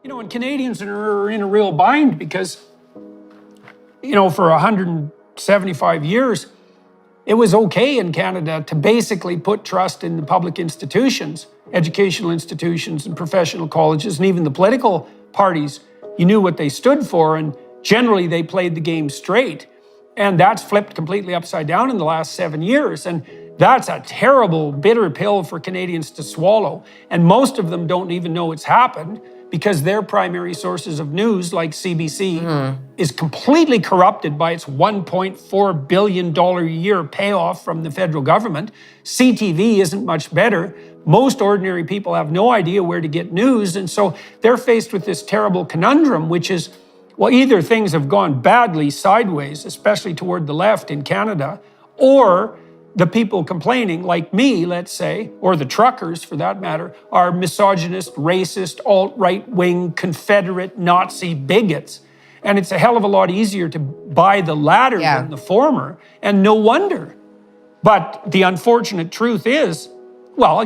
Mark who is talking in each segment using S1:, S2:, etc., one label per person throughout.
S1: You know, and Canadians are in a real bind because, for 175 years, it was okay in Canada to basically put trust in the public institutions, educational institutions and professional colleges, and even the political parties. You knew what they stood for, and generally they played the game straight. And that's flipped completely upside down in the last 7 years. And that's a terrible, bitter pill for Canadians to swallow. And most of them don't even know it's happened because their primary sources of news, like CBC, is completely corrupted by its $1.4 billion a year payoff from the federal government. CTV isn't much better. Most ordinary people have no idea where to get news. And so they're faced with this terrible conundrum, which is, well, either things have gone badly sideways, especially toward the left in Canada, or the people complaining, like me, let's say, or the truckers for that matter, are misogynist, racist, alt-right-wing, Confederate, Nazi bigots. And it's a hell of a lot easier to buy the latter than the former, and no wonder. But the unfortunate truth is, well,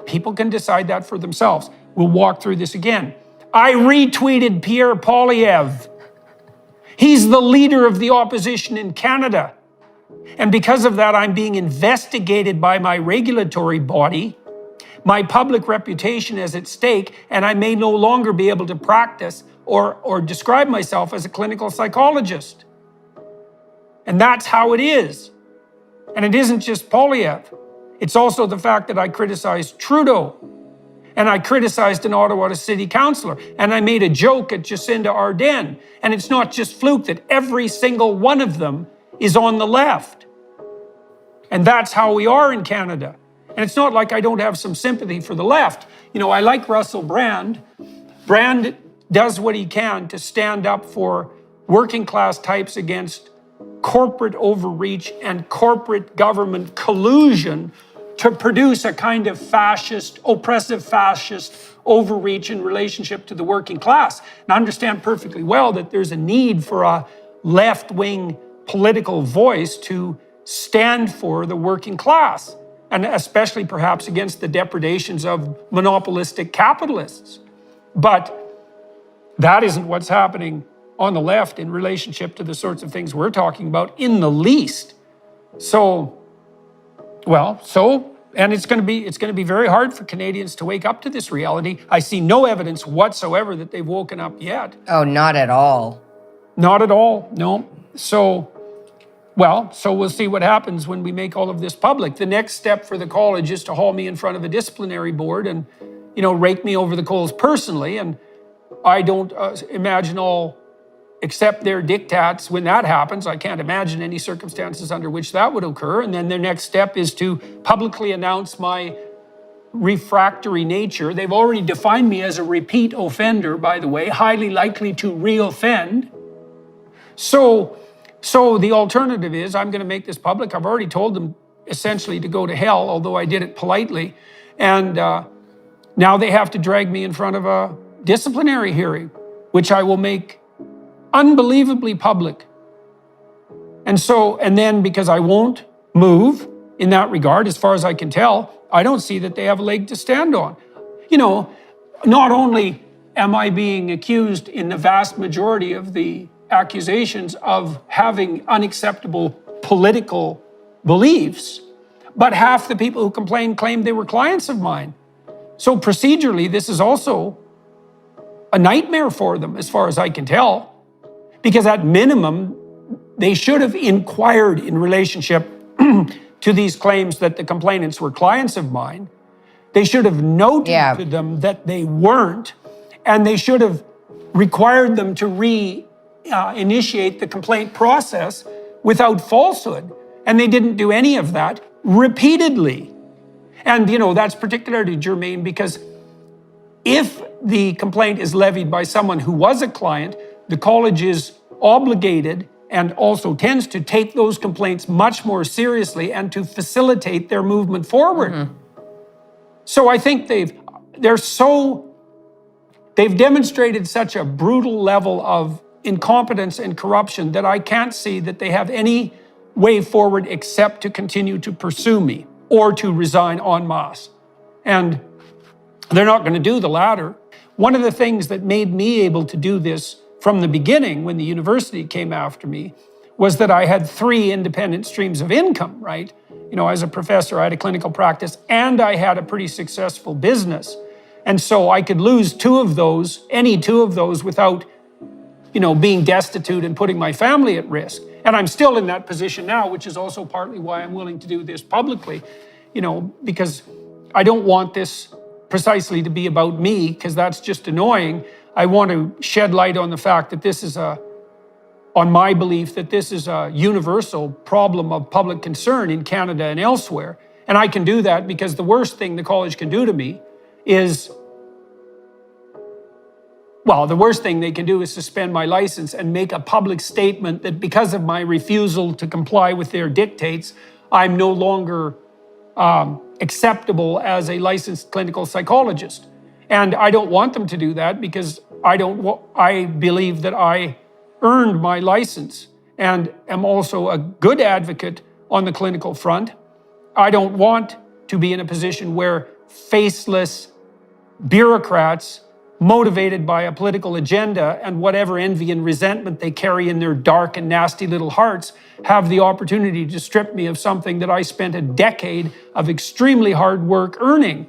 S1: people can decide that for themselves. We'll walk through this again. I retweeted Pierre Poilievre. He's the leader of the opposition in Canada. And because of that, I'm being investigated by my regulatory body. My public reputation is at stake, and I may no longer be able to practice or describe myself as a clinical psychologist. And that's how it is. And it isn't just Poilievre. It's also the fact that I criticized Trudeau. And I criticized an Ottawa city councillor. And I made a joke at Jacinda Ardern. And it's not just fluke that every single one of them is on the left. And that's how we are in Canada. And it's not like I don't have some sympathy for the left. I like Russell Brand. Brand does what he can to stand up for working class types against corporate overreach and corporate government collusion to produce a kind of fascist, oppressive fascist overreach in relationship to the working class. And I understand perfectly well that there's a need for a left-wing political voice to stand for the working class, and especially perhaps against the depredations of monopolistic capitalists. But that isn't what's happening on the left in relationship to the sorts of things we're talking about in the least. And it's going to be very hard for Canadians to wake up to this reality. I see no evidence whatsoever that they've woken up yet.
S2: Oh, not at all.
S1: Not at all, no. So we'll see what happens when we make all of this public. The next step for the college is to haul me in front of a disciplinary board and, rake me over the coals personally. And I don't imagine I'll accept their diktats when that happens. I can't imagine any circumstances under which that would occur. And then their next step is to publicly announce my refractory nature. They've already defined me as a repeat offender, by the way, highly likely to reoffend. So the alternative is I'm going to make this public. I've already told them essentially to go to hell, although I did it politely. And now they have to drag me in front of a disciplinary hearing, which I will make unbelievably public. And then because I won't move in that regard, as far as I can tell, I don't see that they have a leg to stand on. Not only am I being accused in the vast majority of the accusations of having unacceptable political beliefs, but half the people who complained claimed they were clients of mine. So procedurally, this is also a nightmare for them, as far as I can tell, because at minimum, they should have inquired in relationship to these claims that the complainants were clients of mine. They should have noted to them that they weren't, and they should have required them to initiate the complaint process without falsehood. And they didn't do any of that repeatedly. And, that's particularly germane because if the complaint is levied by someone who was a client, the college is obligated and also tends to take those complaints much more seriously and to facilitate their movement forward. So I think they've demonstrated such a brutal level of incompetence and corruption that I can't see that they have any way forward except to continue to pursue me or to resign en masse. And they're not going to do the latter. One of the things that made me able to do this from the beginning, when the university came after me, was that I had 3 independent streams of income, right? As a professor, I had a clinical practice and I had a pretty successful business. And so I could lose 2 of those, any 2 of those, without, being destitute and putting my family at risk. And I'm still in that position now, which is also partly why I'm willing to do this publicly, because I don't want this precisely to be about me, because that's just annoying. I want to shed light on the fact that this is on my belief that this is a universal problem of public concern in Canada and elsewhere. And I can do that because the worst thing the college can do to me is, the worst thing they can do is suspend my license and make a public statement that because of my refusal to comply with their dictates, I'm no longer acceptable as a licensed clinical psychologist. And I don't want them to do that because I believe that I earned my license and am also a good advocate on the clinical front. I don't want to be in a position where faceless bureaucrats motivated by a political agenda and whatever envy and resentment they carry in their dark and nasty little hearts have the opportunity to strip me of something that I spent a decade of extremely hard work earning.